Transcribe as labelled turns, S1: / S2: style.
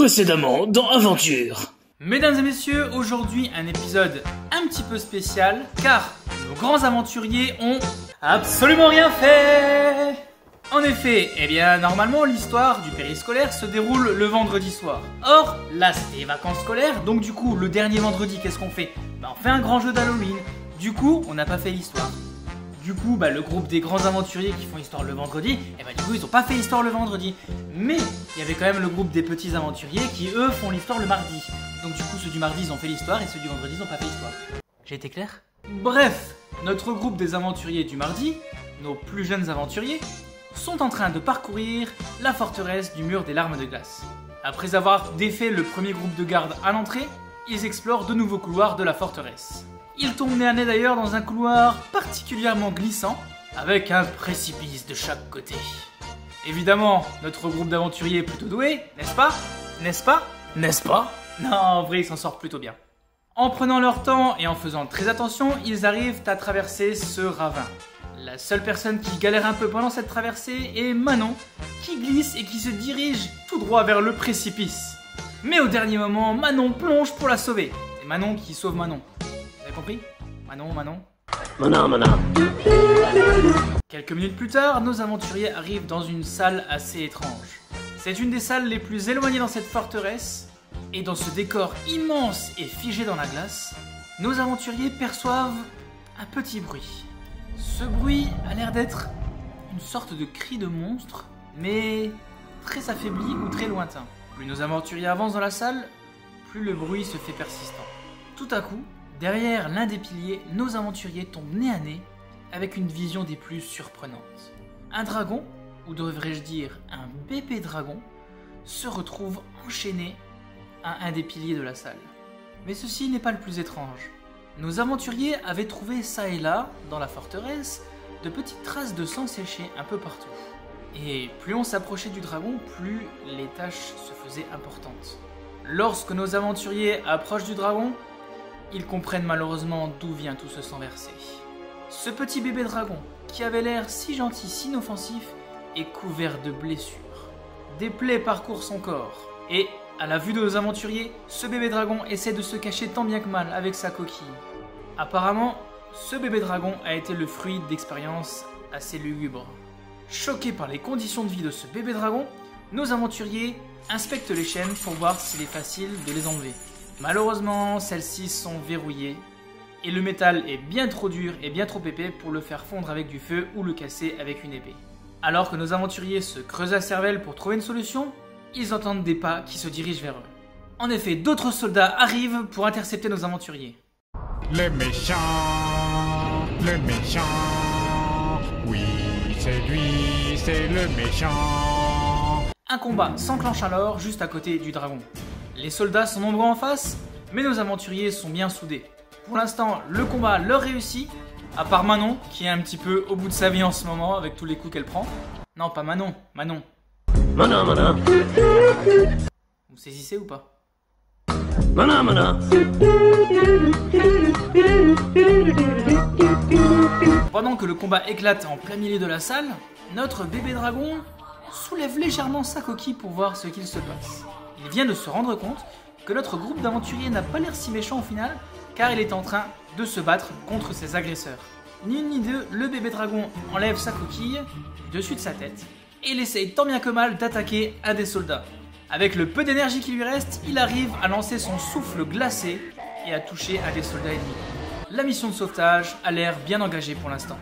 S1: Précédemment dans Aventure.
S2: Mesdames et messieurs, aujourd'hui un épisode un petit peu spécial car nos grands aventuriers ont absolument rien fait. En effet, normalement l'histoire du périscolaire se déroule le vendredi soir. Or, là c'était les vacances scolaires, donc du coup le dernier vendredi qu'est-ce qu'on fait? On fait un grand jeu d'Halloween. Du coup, on n'a pas fait l'histoire. Du coup, le groupe des grands aventuriers qui font histoire le vendredi, du coup ils ont pas fait l'histoire le vendredi. Mais il y avait quand même le groupe des petits aventuriers qui eux font l'histoire le mardi. Donc du coup ceux du mardi ils ont fait l'histoire et ceux du vendredi ils ont pas fait l'histoire. J'ai été clair? Bref, notre groupe des aventuriers du mardi, nos plus jeunes aventuriers, sont en train de parcourir la forteresse du mur des larmes de glace. Après avoir défait le premier groupe de garde à l'entrée, ils explorent de nouveaux couloirs de la forteresse. Ils tombent nez à nez d'ailleurs dans un couloir particulièrement glissant, avec un précipice de chaque côté. Évidemment, notre groupe d'aventuriers est plutôt doué, n'est-ce pas? N'est-ce pas? N'est-ce pas? Non, en vrai, ils s'en sortent plutôt bien. En prenant leur temps et en faisant très attention, ils arrivent à traverser ce ravin. La seule personne qui galère un peu pendant cette traversée est Manon, qui glisse et qui se dirige tout droit vers le précipice. Mais au dernier moment, Manon plonge pour la sauver. C'est Manon qui sauve Manon. Vous avez compris? Manon.
S1: Manon.
S2: Quelques minutes plus tard, nos aventuriers arrivent dans une salle assez étrange. C'est une des salles les plus éloignées dans cette forteresse, et dans ce décor immense et figé dans la glace, nos aventuriers perçoivent un petit bruit. Ce bruit a l'air d'être une sorte de cri de monstre, mais très affaibli ou très lointain. Plus nos aventuriers avancent dans la salle, plus le bruit se fait persistant. Tout à coup, derrière l'un des piliers, nos aventuriers tombent nez à nez avec une vision des plus surprenantes. Un dragon, ou devrais-je dire un bébé dragon, se retrouve enchaîné à un des piliers de la salle. Mais ceci n'est pas le plus étrange. Nos aventuriers avaient trouvé ça et là, dans la forteresse, de petites traces de sang séché un peu partout. Et plus on s'approchait du dragon, plus les tâches se faisaient importantes. Lorsque nos aventuriers approchent du dragon, ils comprennent malheureusement d'où vient tout ce sang versé. Ce petit bébé dragon, qui avait l'air si gentil, si inoffensif, est couvert de blessures. Des plaies parcourent son corps, et à la vue de nos aventuriers, ce bébé dragon essaie de se cacher tant bien que mal avec sa coquille. Apparemment, ce bébé dragon a été le fruit d'expériences assez lugubres. Choqués par les conditions de vie de ce bébé dragon, nos aventuriers inspectent les chaînes pour voir s'il est facile de les enlever. Malheureusement, celles-ci sont verrouillées et le métal est bien trop dur et bien trop épais pour le faire fondre avec du feu ou le casser avec une épée. Alors que nos aventuriers se creusent la cervelle pour trouver une solution, ils entendent des pas qui se dirigent vers eux. En effet, d'autres soldats arrivent pour intercepter nos aventuriers.
S3: Le méchant, oui, c'est lui, c'est le méchant.
S2: Un combat s'enclenche alors juste à côté du dragon. Les soldats sont nombreux en face, mais nos aventuriers sont bien soudés. Pour l'instant, le combat leur réussit, à part Manon, qui est un petit peu au bout de sa vie en ce moment avec tous les coups qu'elle prend. Non, pas Manon.
S1: Manon.
S2: Vous saisissez ou pas?
S1: Manon.
S2: Pendant que le combat éclate en plein milieu de la salle, notre bébé dragon soulève légèrement sa coquille pour voir ce qu'il se passe. Il vient de se rendre compte que notre groupe d'aventuriers n'a pas l'air si méchant au final, car il est en train de se battre contre ses agresseurs. Ni une ni deux, le bébé dragon enlève sa coquille du dessus de sa tête et il essaye tant bien que mal d'attaquer un des soldats. Avec le peu d'énergie qui lui reste, il arrive à lancer son souffle glacé et à toucher un des soldats ennemis. La mission de sauvetage a l'air bien engagée pour l'instant.